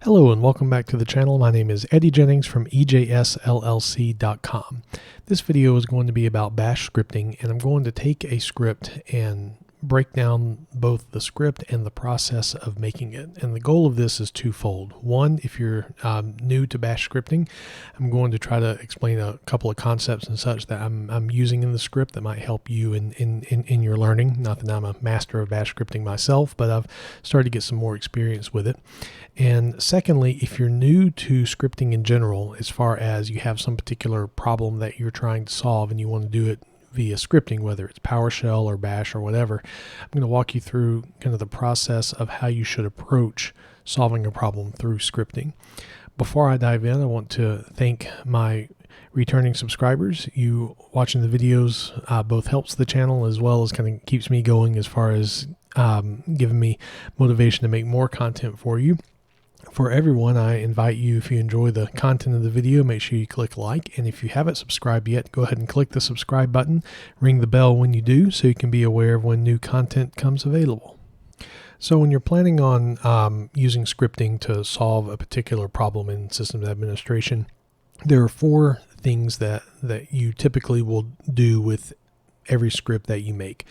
Hello and welcome back to the channel. My name is Eddie Jennings from ejsllc.com. This video is going to be about bash scripting, and I'm going to take a script and break down both the script and the process of making it. And the goal of this is twofold. One, if you're new to bash scripting, I'm going to try to explain a couple of concepts and such that I'm using in the script that might help you in your learning. Not that I'm a master of bash scripting myself, but I've started to get some more experience with it. And secondly, if you're new to scripting in general, as far as you have some particular problem that you're trying to solve and you want to do it via scripting, whether it's PowerShell or Bash or whatever, I'm going to walk you through kind of the process of how you should approach solving a problem through scripting. Before I dive in, I want to thank my returning subscribers. You watching the videos both helps the channel as well as kind of keeps me going as far as giving me motivation to make more content for you. For everyone, I invite you, if you enjoy the content of the video, make sure you click like. And if you haven't subscribed yet, go ahead and click the subscribe button. Ring the bell when you do so you can be aware of when new content comes available. So when you're planning on using scripting to solve a particular problem in systems administration, there are four things that you typically will do with every script that you make.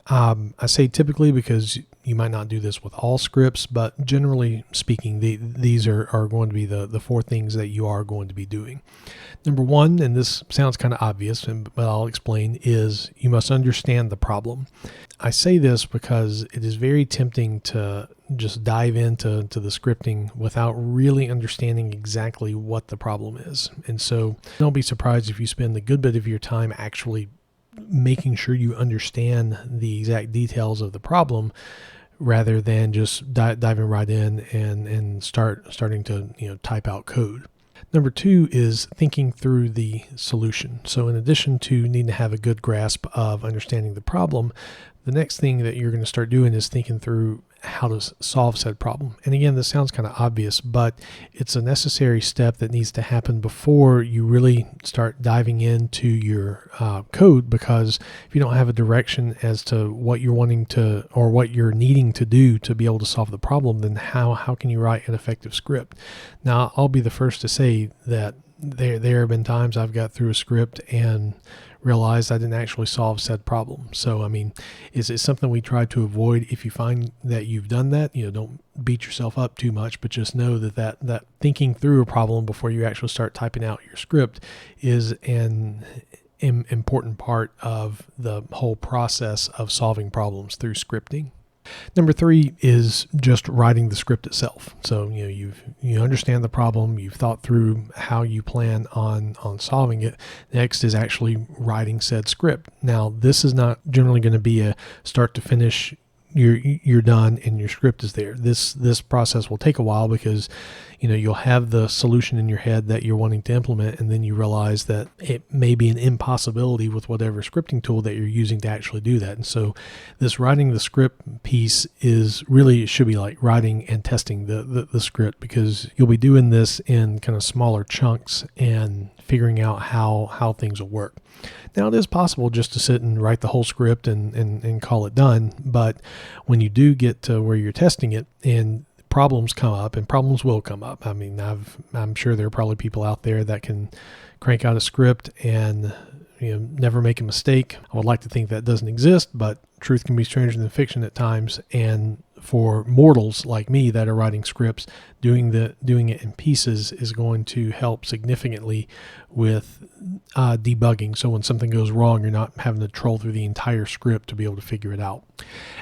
I say typically because you might not do this with all scripts, but generally speaking, these are going to be the four things that you are going to be doing. Number one, and this sounds kind of obvious, but I'll explain, is you must understand the problem. I say this because it is very tempting to just dive into the scripting without really understanding exactly what the problem is. And so don't be surprised if you spend a good bit of your time actually making sure you understand the exact details of the problem rather than just diving right in and starting to type out code. Number two is thinking through the solution. So in addition to needing to have a good grasp of understanding the problem, the next thing that you're going to start doing is thinking through how to solve said problem. And again, this sounds kind of obvious, but it's a necessary step that needs to happen before you really start diving into your code, because if you don't have a direction as to what you're wanting to or what you're needing to do to be able to solve the problem, then how can you write an effective script? Now, I'll be the first to say that there have been times I've got through a script and realized I didn't actually solve said problem. So, I mean, it's something we try to avoid. If you find that you've done that, don't beat yourself up too much, but just know that thinking through a problem before you actually start typing out your script is an important part of the whole process of solving problems through scripting. Number three is just writing the script itself. So you understand the problem, you've thought through how you plan on solving it. Next is actually writing said script. Now, this is not generally going to be a start to finish. You're done and your script is there. This process will take a while because you'll have the solution in your head that you're wanting to implement, and then you realize that it may be an impossibility with whatever scripting tool that you're using to actually do that. And so this writing the script piece should be like writing and testing the script, because you'll be doing this in kind of smaller chunks and figuring out how things will work. Now, it is possible just to sit and write the whole script and call it done, but when you do get to where you're testing it and problems come up, and problems will come up. I mean, I'm sure there are probably people out there that can crank out a script and never make a mistake. I would like to think that doesn't exist, but truth can be stranger than fiction at times. And for mortals like me that are writing scripts, doing it in pieces is going to help significantly with debugging. So when something goes wrong, you're not having to troll through the entire script to be able to figure it out.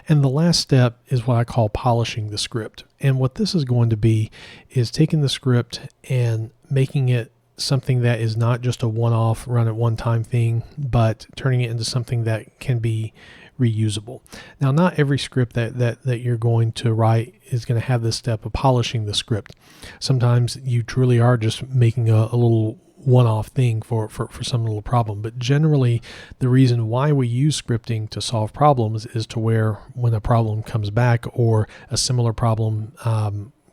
And the last step is what I call polishing the script. And what this is going to be is taking the script and making it something that is not just a one-off, run at one time thing, but turning it into something that can be reusable. Now, not every script that you're going to write is going to have this step of polishing the script. Sometimes you truly are just making a little one-off thing for some little problem. But generally, the reason why we use scripting to solve problems is to where when a problem comes back or a similar problem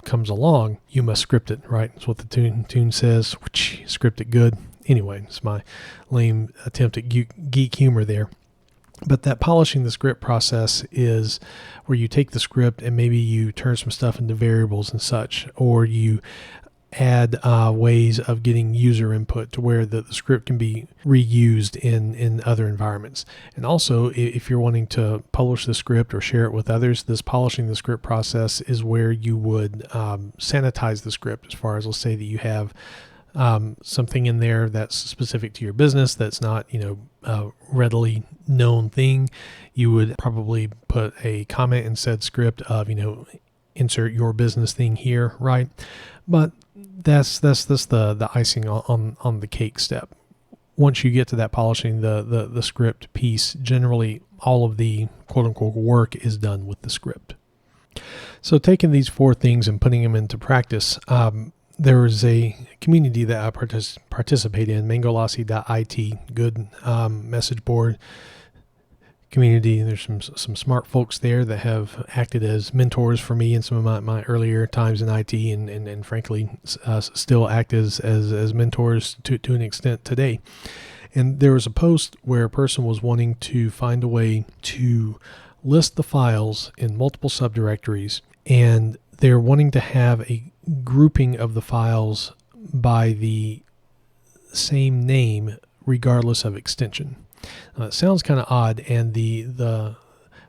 comes along, you must script it, right? That's what the tune says, script it good. Anyway, it's my lame attempt at geek humor there. But that polishing the script process is where you take the script and maybe you turn some stuff into variables and such, or you add ways of getting user input to where the script can be reused in other environments. And also, if you're wanting to publish the script or share it with others, this polishing the script process is where you would sanitize the script, as far as, let's say that you have something in there that's specific to your business that's not, a readily known thing. You would probably put a comment in said script of, insert your business thing here, right? But that's the icing on the cake step. Once you get to that polishing the script piece, generally all of the quote unquote work is done with the script. So taking these 4 things and putting them into practice, there is a community that I participate in, mangolassi.it, good message board community. There's some smart folks there that have acted as mentors for me in some of my earlier times in IT, and frankly still act as mentors to an extent today. And there was a post where a person was wanting to find a way to list the files in multiple subdirectories, and they're wanting to have a grouping of the files by the same name regardless of extension. It sounds kind of odd, and the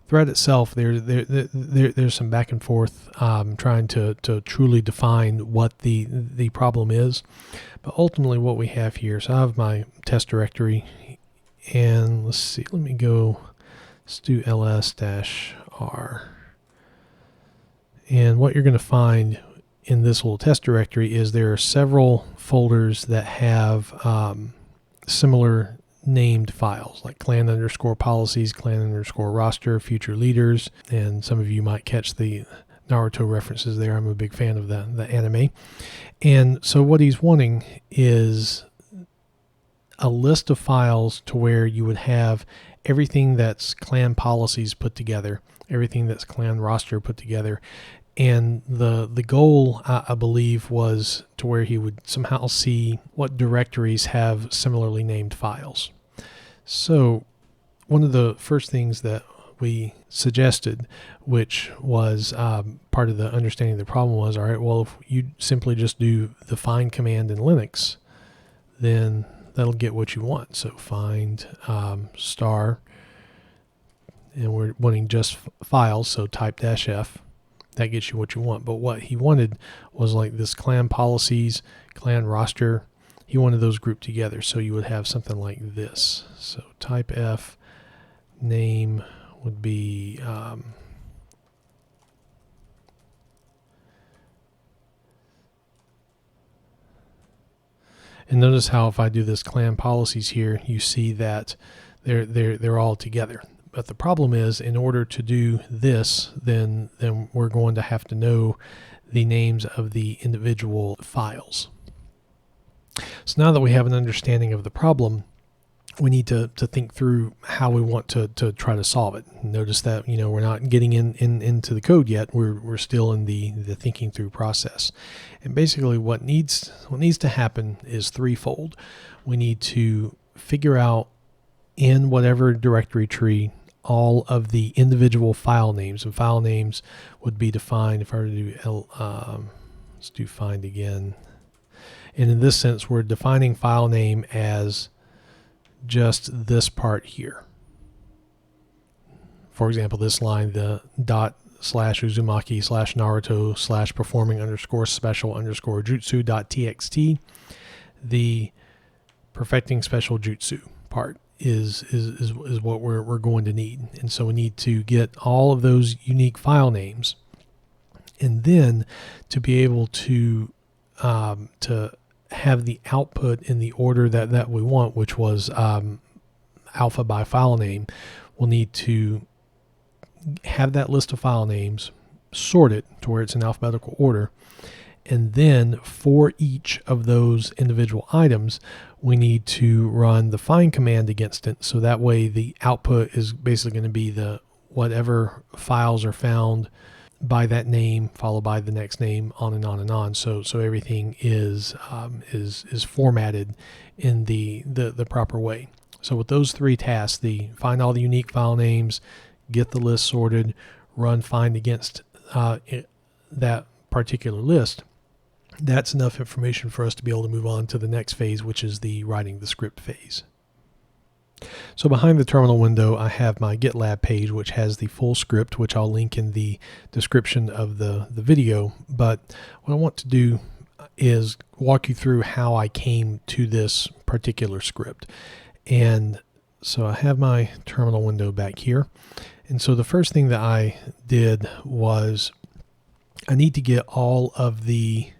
thread itself, there's some back and forth trying to truly define what the problem is. But ultimately what we have here, so I have my test directory, and let's do ls-r. And what you're going to find in this little test directory is there are several folders that have similar named files, like clan_policies, clan_roster, future leaders, and some of you might catch the Naruto references there. I'm a big fan of the anime. And so what he's wanting is a list of files to where you would have everything that's clan policies put together, everything that's clan roster put together. And the goal, I believe, was to where he would somehow see what directories have similarly named files. So one of the first things that we suggested, which was part of the understanding of the problem, was, all right, well, if you simply just do the find command in Linux, then that'll get what you want. So find star, and we're wanting just files, so type -f. That gets you what you want. But what he wanted was like this clan policies, clan roster. He wanted those grouped together. So you would have something like this. So type F, name would be and notice how if I do this clan policies here, you see that they're all together. But the problem is, in order to do this, then we're going to have to know the names of the individual files. So now that we have an understanding of the problem, we need to think through how we want to try to solve it. Notice that we're not getting into the code yet. We're still in the thinking through process. And basically, what needs to happen is threefold. We need to figure out in whatever directory tree all of the individual file names, and file names would be defined. If I were to do let's do find again. And in this sense, we're defining file name as just this part here. For example, this line, the ./uzumaki/naruto/performing_special_jutsu.txt, the perfecting special jutsu part is what we're going to need. And so we need to get all of those unique file names, and then to be able to have the output in the order that we want, which was alpha by file name. We'll need to have that list of file names, sort it to where it's in alphabetical order, and then for each of those individual items, we need to run the find command against it. So that way the output is basically going to be the whatever files are found by that name, followed by the next name, on and on and on. So everything is formatted in the proper way. So with those three tasks, the find all the unique file names, get the list sorted, run find against that particular list, that's enough information for us to be able to move on to the next phase, which is the writing the script phase. So behind the terminal window, I have my GitLab page, which has the full script, which I'll link in the description of the video. But what I want to do is walk you through how I came to this particular script. And so I have my terminal window back here. And so the first thing that I did was I need to get all of the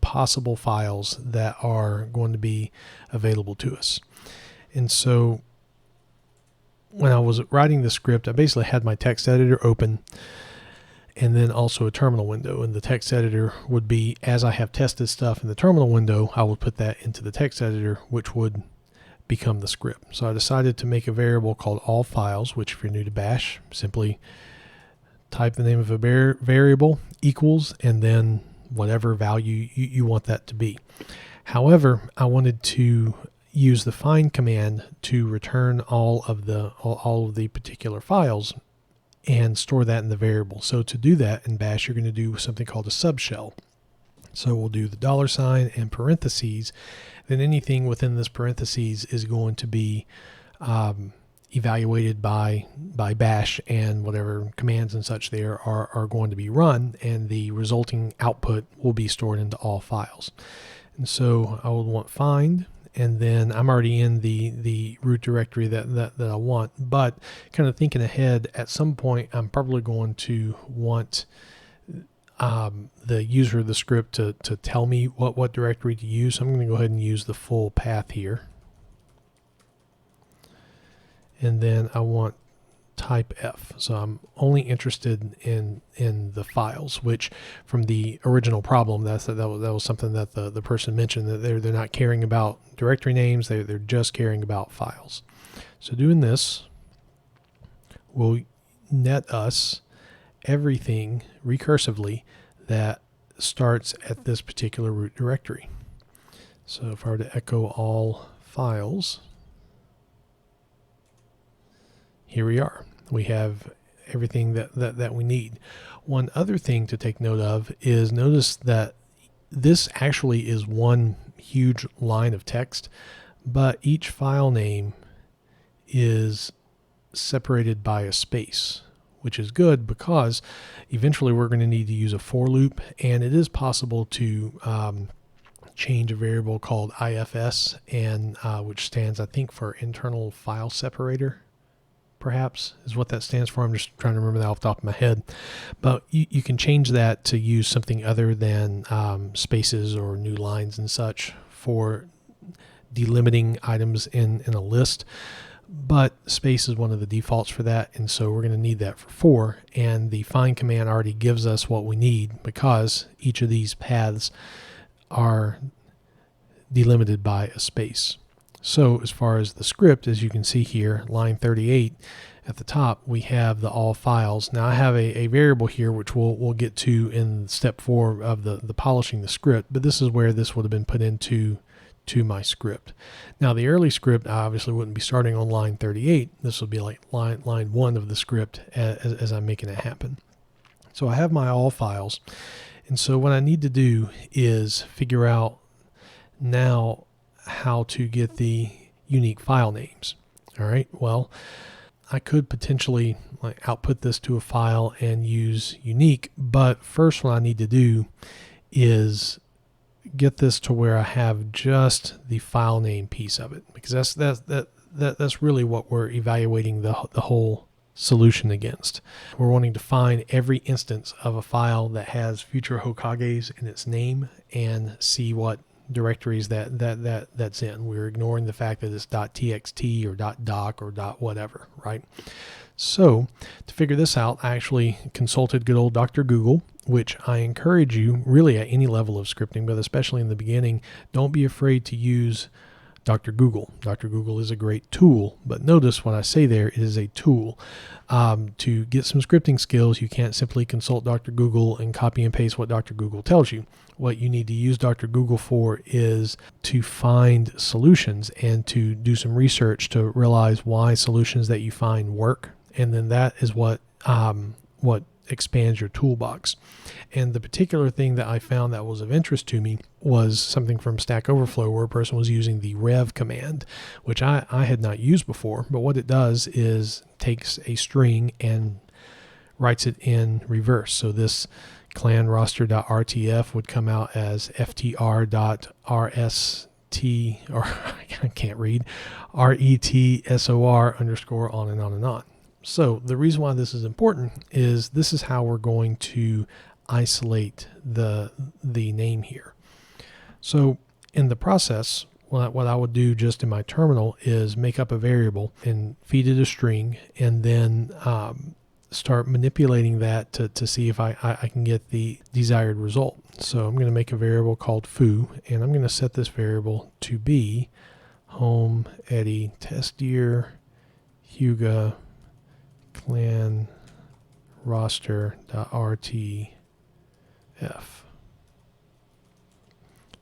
possible files that are going to be available to us. And so when I was writing the script, I basically had my text editor open and then also a terminal window. And the text editor would be, as I have tested stuff in the terminal window, I will put that into the text editor, which would become the script. So I decided to make a variable called all files, which if you're new to Bash, simply type the name of a variable equals and then whatever value you want that to be. However, I wanted to use the find command to return all of the particular files and store that in the variable. So to do that in Bash, you're going to do something called a subshell. So we'll do the $sign and parentheses. Then anything within this parentheses is going to be evaluated by Bash, and whatever commands and such there are going to be run, and the resulting output will be stored into all files. And so I would want find, and then I'm already in the root directory that I want, but kind of thinking ahead, at some point I'm probably going to want the user of the script to tell me what directory to use. So I'm going to go ahead and use the full path here. And then I want type F. So I'm only interested in the files, which from the original problem, that was something that the person mentioned, that they're not caring about directory names, they're just caring about files. So doing this will net us everything recursively that starts at this particular root directory. So if I were to echo all files, here we are. We have everything that we need. One other thing to take note of is notice that this actually is one huge line of text, but each file name is separated by a space, which is good because eventually we're going to need to use a for loop, and it is possible to change a variable called IFS, and which stands, I think, for internal file separator, perhaps is what that stands for. I'm just trying to remember that off the top of my head. But you can change that to use something other than spaces or new lines and such for delimiting items in a list. But space is one of the defaults for that, and so we're going to need that for, and the find command already gives us what we need because each of these paths are delimited by a space. So as far as the script, as you can see here, line 38 at the top, we have the all files. Now I have a variable here which we'll get to in step 4 of the polishing the script, but this is where this would have been put into my script. Now the early script I obviously wouldn't be starting on line 38. This will be like line 1 of the script as I'm making it happen. So I have my all files, and so what I need to do is figure out now how to get the unique file names. All right, well, I could potentially output this to a file and use unique, but first what I need to do is get this to where I have just the file name piece of it, because that's really what we're evaluating the whole solution against. We're wanting to find every instance of a file that has future Hokages in its name and see what directories that's in. We're ignoring the fact that it's .txt or .doc or .whatever, right? So to figure this out, I actually consulted good old Dr. Google, which I encourage you really at any level of scripting, but especially in the beginning, don't be afraid to use Dr. Google. Dr. Google is a great tool, but notice when I say there, it is a tool. To get some scripting skills, you can't simply consult Dr. Google and copy and paste what Dr. Google tells you. What you need to use Dr. Google for is to find solutions and to do some research to realize why solutions that you find work. And then that is what expands your toolbox. And the particular thing that I found that was of interest to me was something from Stack Overflow, where a person was using the rev command, which I had not used before. But what it does is takes a string and writes it in reverse. So this clan roster.rtf would come out as ftr.rst, or I can't read, retsor underscore on and on and on. So the reason why this is important is this is how we're going to isolate the name here. So in the process, what I would do just in my terminal is make up a variable and feed it a string, and then start manipulating that to see if I can get the desired result. So I'm going to make a variable called foo, and I'm going to set this variable to be home Eddie test year Huga clan roster.rtf.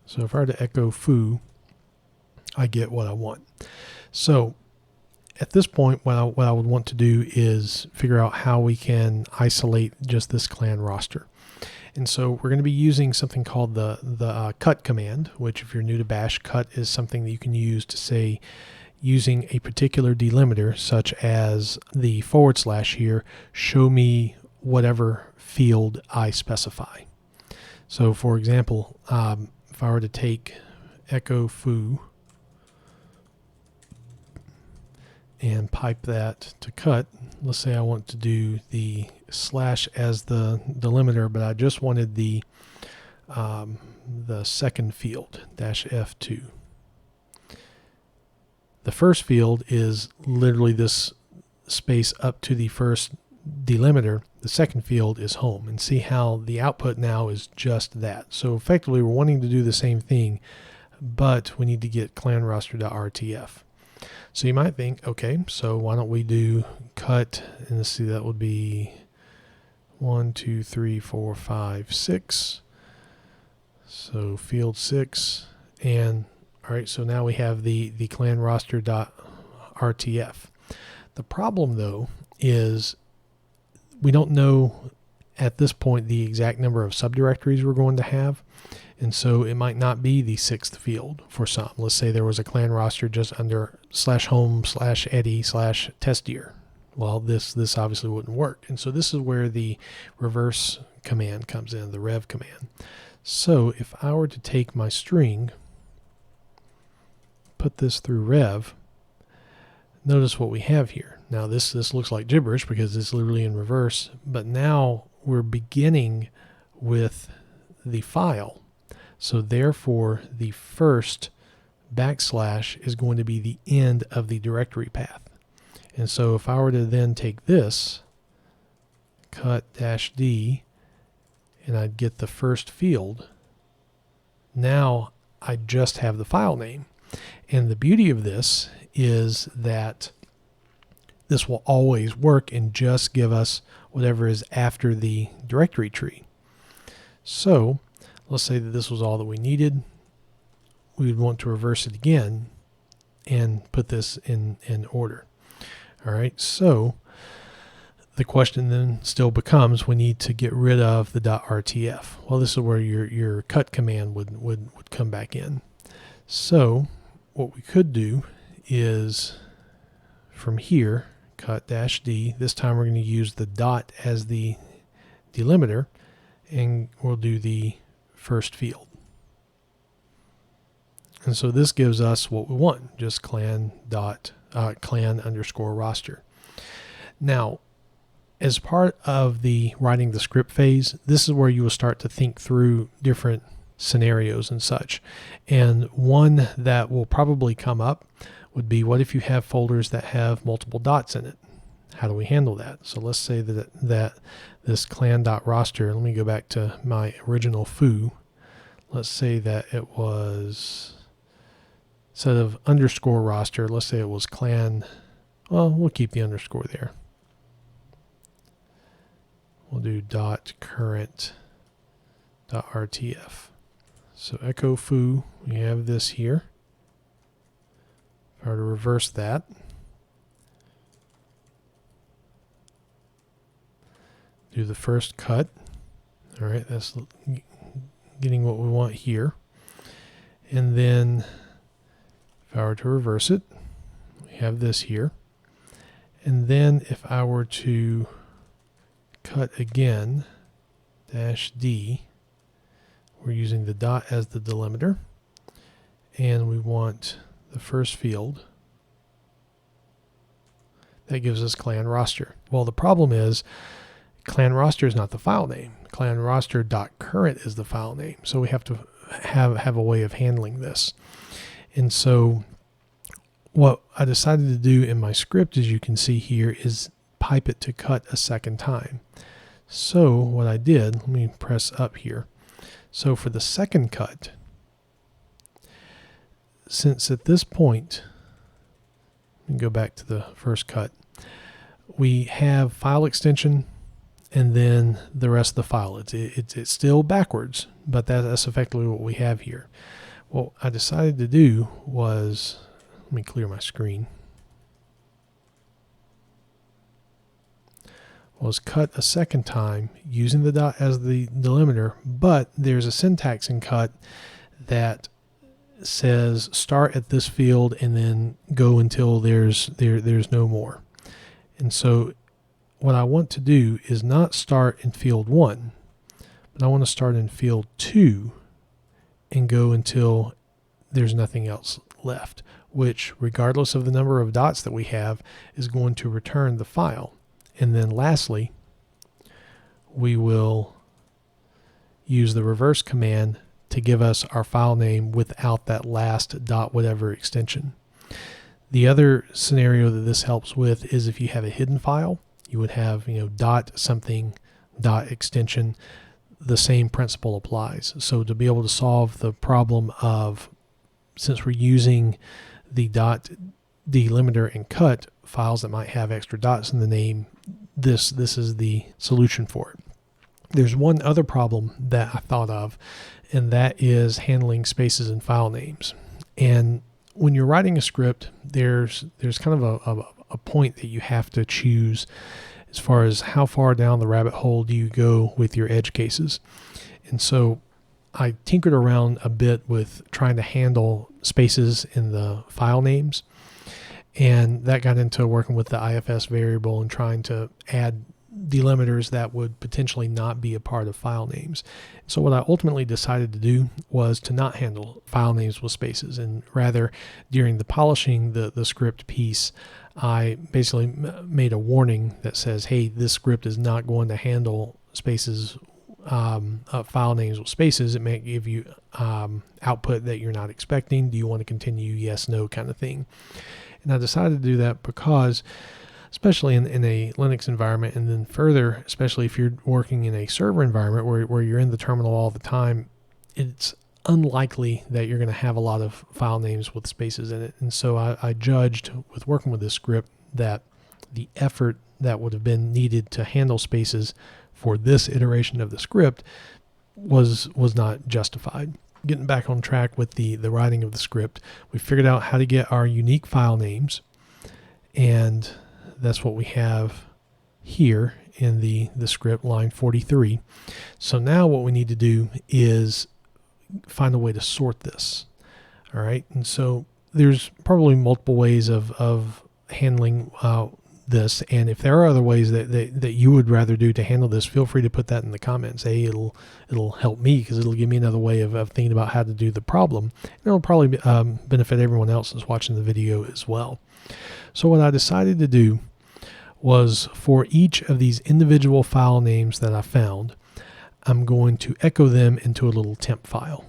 So if I were to echo foo, I get what I want. So at this point, what I would want to do is figure out how we can isolate just this clan roster. And so we're going to be using something called the cut command, which if you're new to Bash, cut is something that you can use to say, using a particular delimiter, such as the / here, show me whatever field I specify. So for example, if I were to take echo foo and pipe that to cut, let's say I want to do the / as the delimiter, but I just wanted the second field, -F2. The first field is literally this space up to the first delimiter. The second field is home, and see how the output now is just that. So effectively we're wanting to do the same thing, but we need to get clan roster.rtf. So you might think, okay, so why don't we do cut, and let's see, that would be 1, 2, 3, 4, 5, 6. So field 6, and all right, so now we have the clan roster.rtf. The problem though is we don't know at this point the exact number of subdirectories we're going to have. And so it might not be the 6th field for some. Let's say there was a clan roster just under /home/Eddie/test year. Well, this obviously wouldn't work. And so this is where the reverse command comes in, the rev command. So if I were to take my string, put this through rev, notice what we have here. Now this looks like gibberish because it's literally in reverse, but now we're beginning with the file. So therefore the first / is going to be the end of the directory path. And so if I were to then take this, cut -D, and I'd get the first field, now I just have the file name. And the beauty of this is that this will always work and just give us whatever is after the directory tree. So let's say that this was all that we needed. We would want to reverse it again and put this in order. All right, so the question then still becomes, we need to get rid of the .rtf. Well, this is where your cut command would come back in. So what we could do is from here, cut -D. This time we're going to use the dot as the delimiter, and we'll do the first field. And so this gives us what we want, just clan _ roster. Now, as part of the writing the script phase, this is where you will start to think through different scenarios and such. And one that will probably come up would be, what if you have folders that have multiple dots in it? How do we handle that? So let's say that this clan.roster, let me go back to my original foo. Let's say that it was instead of underscore roster, let's say it was clan, well, we'll keep the underscore there. We'll do .current.rtf. So echo foo, we have this here. If I were to reverse that, do the first cut. All right, that's getting what we want here. And then if I were to reverse it, we have this here. And then if I were to cut again, -D, we're using the dot as the delimiter, and we want the first field. That gives us clan roster. Well, the problem is clan roster is not the file name. Clan roster.current is the file name. So we have to have a way of handling this. And so what I decided to do in my script, as you can see here, is pipe it to cut a second time. So what I did, let me press up here. So for the second cut, since at this point, let me go back to the first cut, we have file extension and then the rest of the file. It's still backwards, but that's effectively what we have here. What I decided to do was, let me clear my screen, was cut a second time using the dot as the delimiter, but there's a syntax in cut that says start at this field and then go until there's no more. And so what I want to do is not start in field 1, but I want to start in field 2 and go until there's nothing else left, which, regardless of the number of dots that we have, is going to return the file. And then lastly, we will use the reverse command to give us our file name without that last dot whatever extension. The other scenario that this helps with is if you have a hidden file, you would have, dot something, dot extension. The same principle applies. So to be able to solve the problem of, since we're using the dot delimiter and cut files that might have extra dots in the name, this is the solution for it. There's one other problem that I thought of, and that is handling spaces and file names. And when you're writing a script, there's kind of a point that you have to choose as far as how far down the rabbit hole do you go with your edge cases. And so I tinkered around a bit with trying to handle spaces in the file names, and that got into working with the IFS variable and trying to add delimiters that would potentially not be a part of file names. So what I ultimately decided to do was to not handle file names with spaces, and rather during the polishing the script piece, I basically made a warning that says, hey, this script is not going to handle spaces, file names with spaces. It may give you output that you're not expecting. Do you want to continue? Yes, no kind of thing. And I decided to do that because, especially in a Linux environment, and then further, especially if you're working in a server environment where you're in the terminal all the time, it's unlikely that you're going to have a lot of file names with spaces in it. And so I judged with working with this script that the effort that would have been needed to handle spaces for this iteration of the script was not justified. Getting back on track with the writing of the script, we figured out how to get our unique file names, and that's what we have here in the script, line 43. So now what we need to do is find a way to sort this. All right, and so there's probably multiple ways of handling this, and if there are other ways that you would rather do to handle this, feel free to put that in the comments. It'll help me, because it'll give me another way of thinking about how to do the problem, and it'll probably benefit everyone else that's watching the video as well. So what I decided to do was, for each of these individual file names that I found, I'm going to echo them into a little temp file.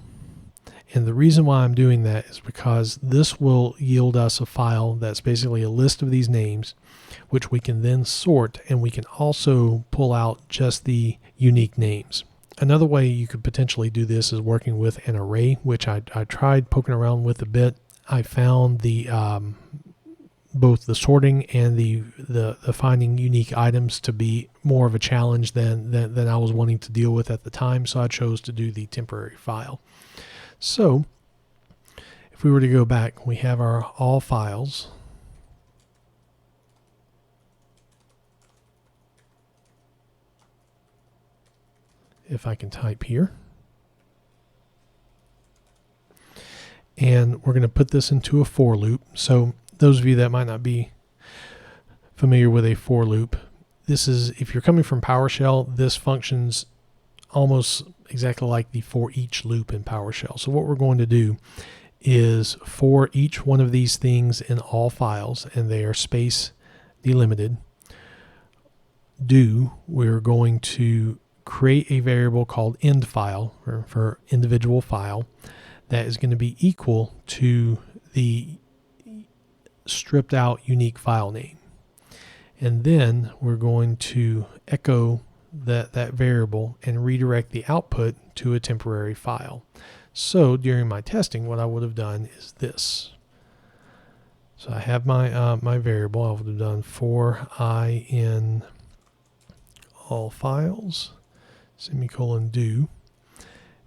And the reason why I'm doing that is because this will yield us a file that's basically a list of these names, which we can then sort, and we can also pull out just the unique names. Another way you could potentially do this is working with an array, which I tried poking around with a bit. I found the both the sorting and the finding unique items to be more of a challenge than I was wanting to deal with at the time, so I chose to do the temporary file. So if we were to go back, we have our all files. If I can type here. And we're going to put this into a for loop. So those of you that might not be familiar with a for loop, this is, if you're coming from PowerShell, this functions almost exactly like the for each loop in PowerShell. So what we're going to do is for each one of these things in all files, and they are space delimited, we're going to create a variable called end file, or for individual file, that is going to be equal to the stripped out unique file name. And then we're going to echo that variable and redirect the output to a temporary file. So during my testing, what I would have done is this. So I have my my variable. I would have done for I in all files, semicolon do.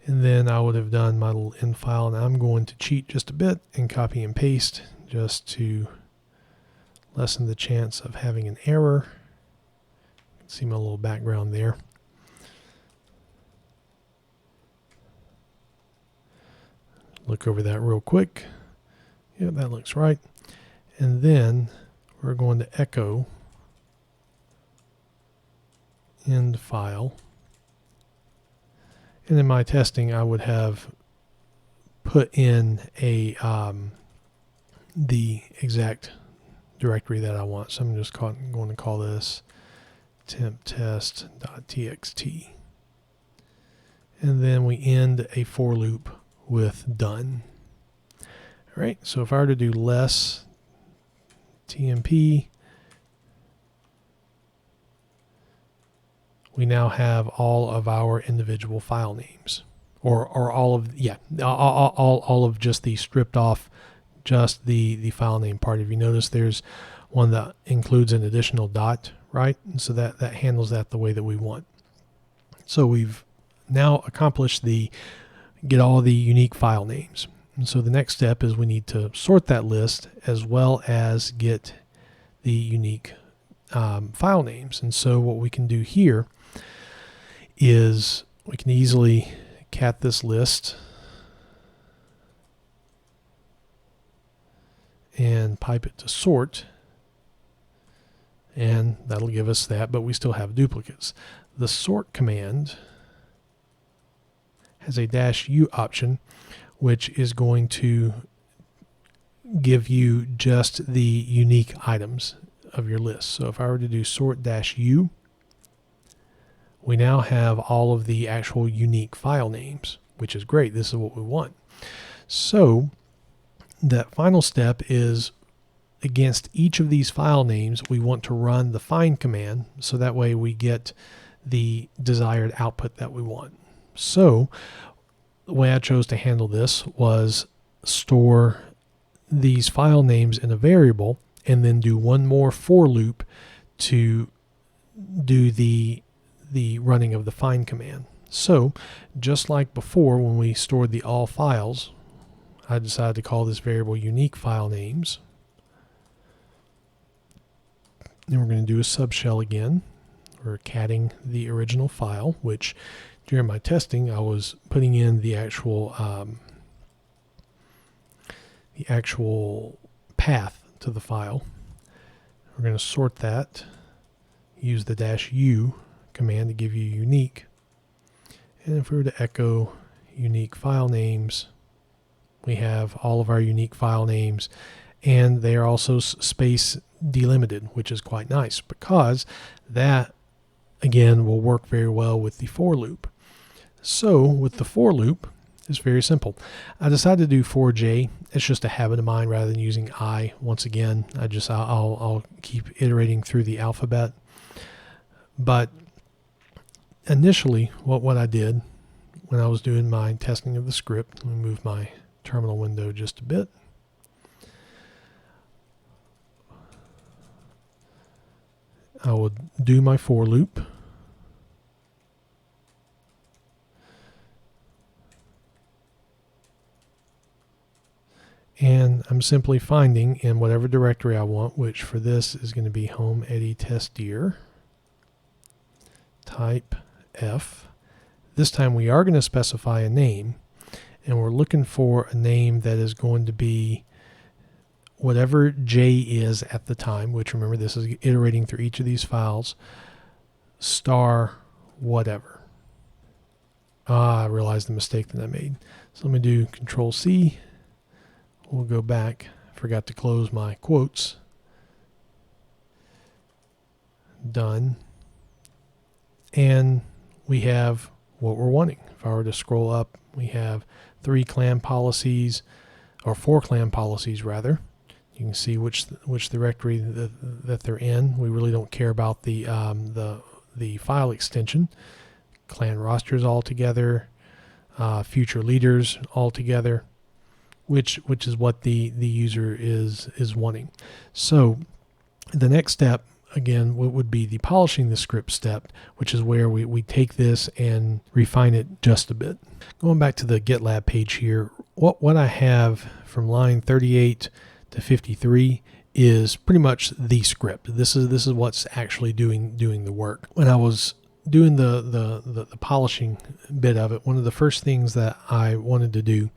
And then I would have done my little end file, and I'm going to cheat just a bit and copy and paste just to lessen the chance of having an error. You can see my little background there. Look over that real quick. Yeah, that looks right. And then we're going to echo end file. And in my testing, I would have put in a the exact directory that I want. So I'm just going to call this temptest.txt. And then we end a for loop with done. All right, so if I were to do less tmp, we now have all of our individual file names, or all of, yeah, all of just the stripped off, just the file name part. If you notice, there's one that includes an additional dot, right? And so that handles that the way that we want. So we've now accomplished the get all the unique file names. And so the next step is we need to sort that list as well as get the unique file names. And so what we can do here is we can easily cat this list and pipe it to sort, and that'll give us that, but we still have duplicates. The sort command has a -u option, which is going to give you just the unique items of your list. So if I were to do sort -u, we now have all of the actual unique file names, which is great. This is what we want. So that final step is, against each of these file names, we want to run the find command, so that way we get the desired output that we want. So the way I chose to handle this was store these file names in a variable and then do one more for loop to do the running of the find command. So just like before when we stored the all files, I decided to call this variable unique file names. Then we're going to do a subshell again. We're catting the original file, which during my testing I was putting in the actual path to the file. We're going to sort that, use the -u command to give you unique. And if we were to echo unique file names, we have all of our unique file names, and they are also space delimited, which is quite nice because that again will work very well with the for loop. So with the for loop, it's very simple. I decided to do for j. It's just a habit of mine rather than using I. Once again, I'll keep iterating through the alphabet. But initially, what I did when I was doing my testing of the script, let me move my terminal window just a bit. I would do my for loop. And I'm simply finding in whatever directory I want, which for this is going to be home eddy testdir, type F. This time we are going to specify a name, and we're looking for a name that is going to be whatever J is at the time, which remember this is iterating through each of these files, star whatever. I realized the mistake that I made. So let me do Control C. We'll go back. Forgot to close my quotes. Done. And we have what we're wanting. If I were to scroll up, we have 3 clan policies, or 4 clan policies rather. You can see which directory that they're in. We really don't care about the file extension. Clan rosters all together, future leaders all together, which is what the user is wanting. So the next step, again, would be the polishing the script step, which is where we take this and refine it just a bit. Going back to the GitLab page here, what I have from line 38 to 53 is pretty much the script. This is what's actually doing the work. When I was doing the polishing bit of it, one of the first things that I wanted to do,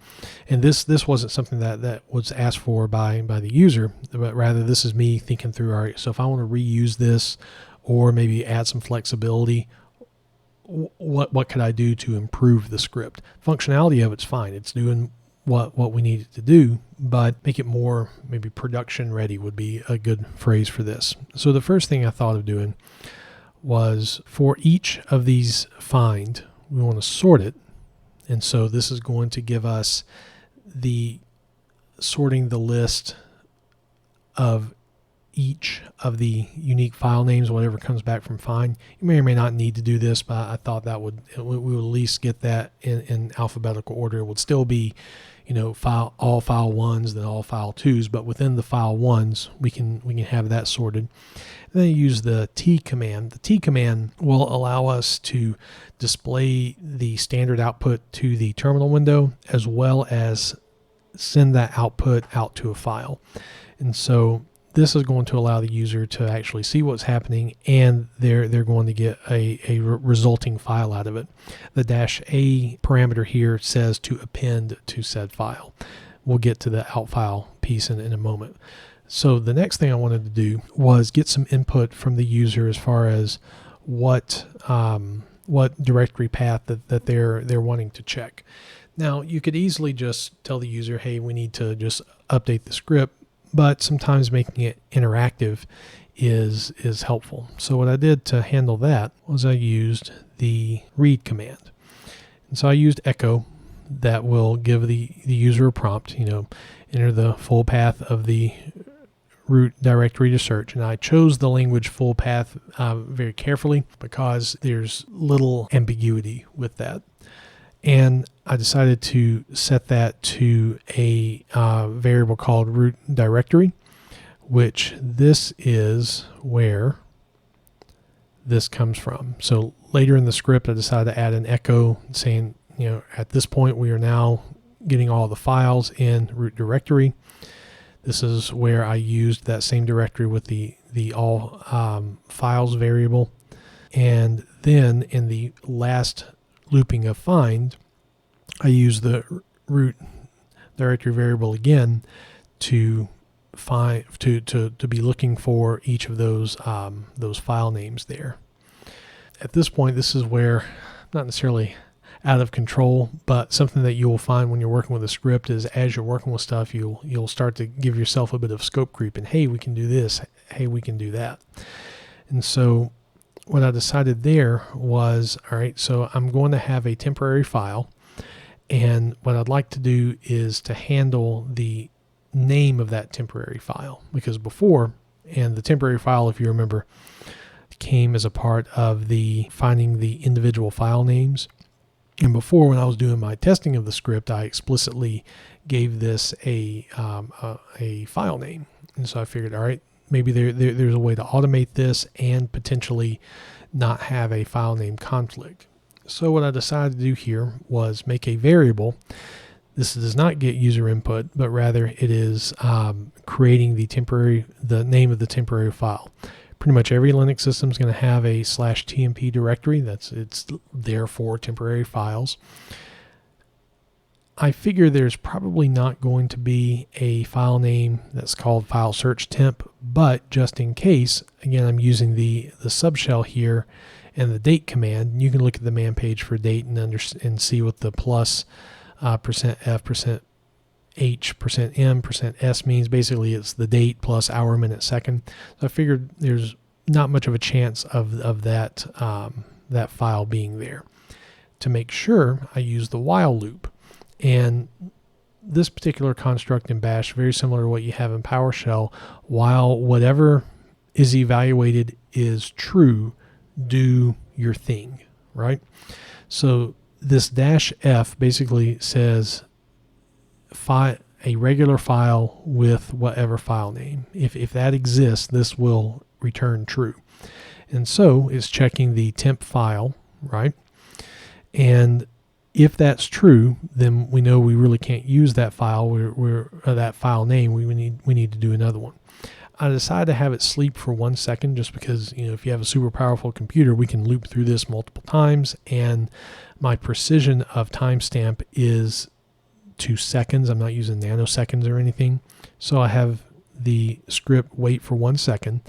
and this wasn't something that was asked for by the user, but rather this is me thinking through, all right, so if I want to reuse this or maybe add some flexibility, what could I do to improve the script? Functionality of it's fine. It's doing what we need it to do, but make it more maybe production ready would be a good phrase for this. So the first thing I thought of doing was for each of these find, we want to sort it. And so this is going to give us the sorting the list of each of the unique file names, whatever comes back from find. You may or may not need to do this, but I thought that we would at least get that in alphabetical order. It would still be, all file 1s, then all file 2s, but within the file 1s, we can have that sorted. And then use the T command. The T command will allow us to display the standard output to the terminal window, as well as send that output out to a file. And so this is going to allow the user to actually see what's happening, and they're going to get a resulting file out of it. The -a parameter here says to append to said file. We'll get to the out file piece in a moment. So the next thing I wanted to do was get some input from the user as far as what directory path that they're wanting to check. Now you could easily just tell the user, hey, we need to just update the script, but sometimes making it interactive is helpful. So what I did to handle that was I used the read command. And so I used echo that will give the user a prompt, enter the full path of the root directory to search. And I chose the language full path very carefully because there's little ambiguity with that. And I decided to set that to a variable called root directory, which this is where this comes from. So later in the script, I decided to add an echo saying, at this point, we are now getting all the files in root directory. This is where I used that same directory with the all files variable. And then in the last looping of find, I use the root directory variable again to find to be looking for each of those file names there. At this point, this is where not necessarily out of control, but something that you will find when you're working with a script is as you're working with stuff, you'll start to give yourself a bit of scope creep and, hey, we can do this, hey, we can do that. And so what I decided there was, all right, so I'm going to have a temporary file, and what I'd like to do is to handle the name of that temporary file, because before, and the temporary file, if you remember, came as a part of the finding the individual file names. And before, when I was doing my testing of the script, I explicitly gave this a file name. And so I figured, all right, maybe there's a way to automate this and potentially not have a file name conflict. So what I decided to do here was make a variable. This does not get user input, but rather it is creating the name of the temporary file. Pretty much every Linux system is going to have a /tmp directory. It's there for temporary files. I figure there's probably not going to be a file name that's called file search temp, but just in case, again, I'm using the subshell here and the date command. You can look at the man page for date and see what the plus %f, %h, %m, %s means. Basically, it's the date plus hour, minute, second. So I figured there's not much of a chance of that that file being there. To make sure, I use the while loop. And this particular construct in Bash, very similar to what you have in PowerShell, while whatever is evaluated is true, do your thing, right? So this -f basically says a regular file with whatever file name. If that exists, this will return true. And so it's checking the temp file, right? And if that's true, then we know we really can't use that file. That file name. We need to do another one. I decided to have it sleep for 1 second, just because if you have a super powerful computer, we can loop through this multiple times, and my precision of timestamp is 2 seconds. I'm not using nanoseconds or anything. So I have the script wait for 1 second,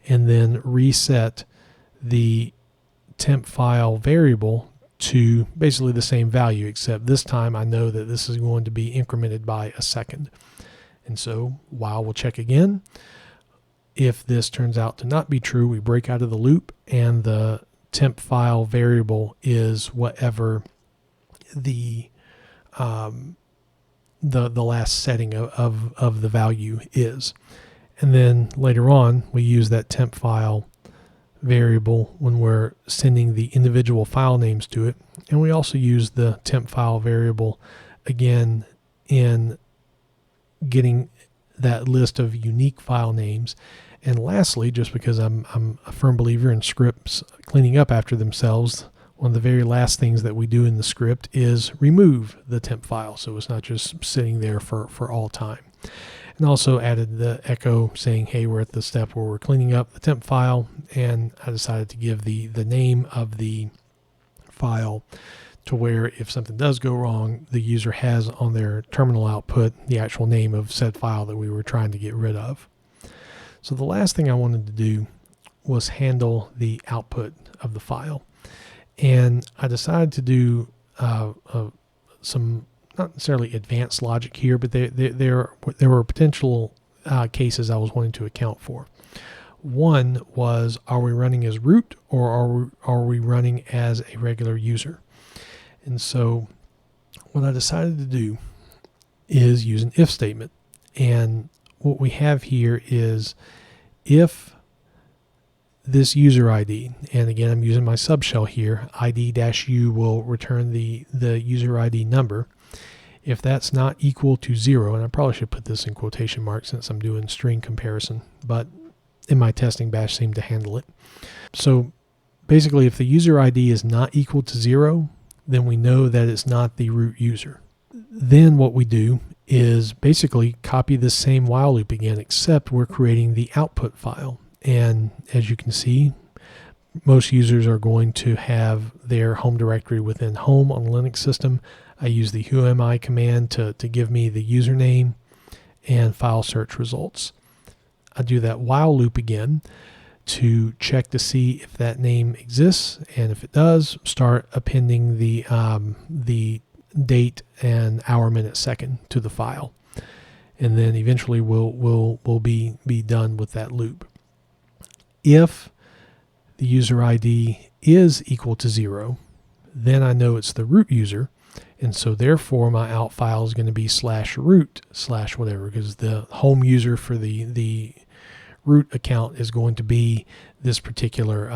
and then reset the temp file variable to basically the same value, except this time I know that this is going to be incremented by a second. And so while we'll check again. If this turns out to not be true, we break out of the loop, and the temp file variable is whatever the last setting of the value is. And then later on, we use that temp file variable when we're sending the individual file names to it. And we also use the temp file variable again in getting that list of unique file names. And lastly, just because I'm a firm believer in scripts cleaning up after themselves, one of the very last things that we do in the script is remove the temp file, so it's not just sitting there for all time. And also added the echo saying, hey, we're at the step where we're cleaning up the temp file, and I decided to give the name of the file to where if something does go wrong, the user has on their terminal output the actual name of said file that we were trying to get rid of. So the last thing I wanted to do was handle the output of the file. And I decided to do some not necessarily advanced logic here, but there were potential cases I was wanting to account for. One was, are we running as root, or are we running as a regular user? And so what I decided to do is use an if statement. And what we have here is, if this user ID, and again I'm using my subshell here, ID-U will return the user ID number. If that's not equal to 0, and I probably should put this in quotation marks since I'm doing string comparison, but in my testing, Bash seemed to handle it. So basically, if the user ID is not equal to 0, then we know that it's not the root user. Then what we do is basically copy this same while loop again, except we're creating the output file. And as you can see, most users are going to have their home directory within home on a Linux system. I use the whoami command to give me the username and file search results. I do that while loop again to check to see if that name exists, and if it does, start appending the date and hour, minute, second to the file, and then eventually we'll be done with that loop. If the user ID is equal to 0, then I know it's the root user, and so therefore my out file is going to be /root/ whatever, because the home user for the root account is going to be this particular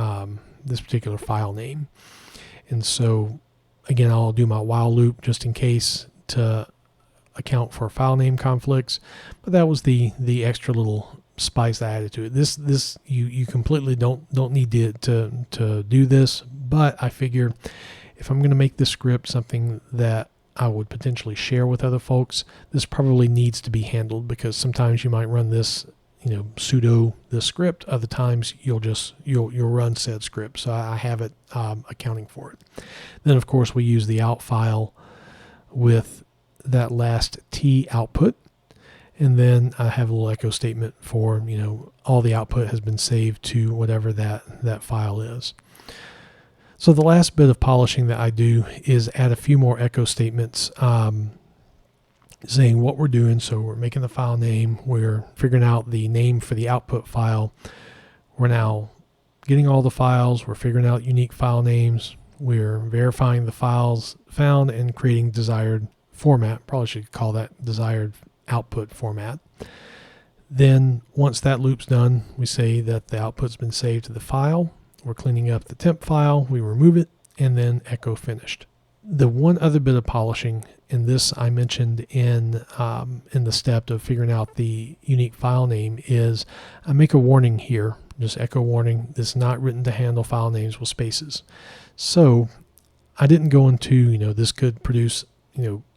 file name. And so again, I'll do my while loop just in case to account for file name conflicts, but that was the extra little spice added to it. This you completely don't need to do this, but I figure if I'm going to make this script something that I would potentially share with other folks, this probably needs to be handled, because sometimes you might run this, sudo this script. Other times you'll run said script. So I have it accounting for it. Then of course we use the out file with that last T output. And then I have a little echo statement for, all the output has been saved to whatever that file is. So the last bit of polishing that I do is add a few more echo statements saying what we're doing. So we're making the file name, we're figuring out the name for the output file, we're now getting all the files, we're figuring out unique file names, we're verifying the files found and creating desired format. Probably should call that desired output format. Then once that loop's done, we say that the output's been saved to the file. We're cleaning up the temp file, we remove it, and then echo finished. The one other bit of polishing, and this I mentioned in the step of figuring out the unique file name, is I make a warning here, just echo warning. This is not written to handle file names with spaces. So I didn't go into, this could produce,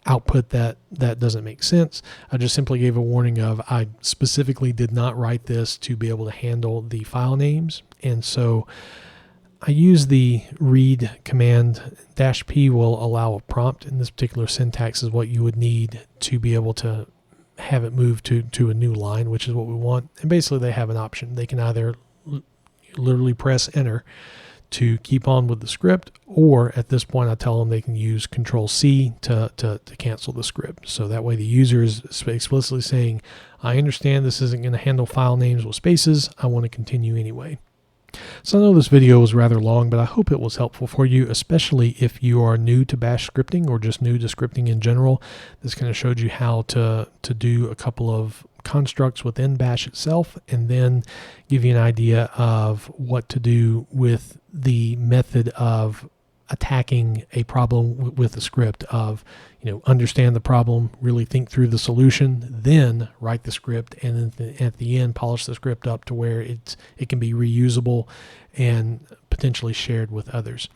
output that doesn't make sense. I just simply gave a warning of I specifically did not write this to be able to handle the file names. And so I use the read command. -p will allow a prompt, and this particular syntax is what you would need to be able to have it move to a new line, which is what we want. And basically they have an option. They can either literally press enter to keep on with the script, or at this point I tell them they can use Control-C to cancel the script. So that way the user is explicitly saying, I understand this isn't going to handle file names with spaces, I want to continue anyway. So I know this video was rather long, but I hope it was helpful for you, especially if you are new to Bash scripting or just new to scripting in general. This kind of showed you how to do a couple of constructs within Bash itself, and then give you an idea of what to do with the method of attacking a problem with the script of, understand the problem, really think through the solution, then write the script, and then at the end polish the script up to where it can be reusable and potentially shared with others.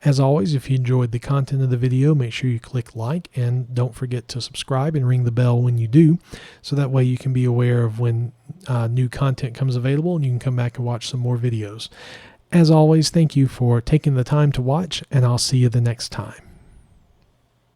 As always, if you enjoyed the content of the video, make sure you click like, and don't forget to subscribe and ring the bell when you do, so that way you can be aware of when new content comes available, and you can come back and watch some more videos. As always, thank you for taking the time to watch, and I'll see you the next time.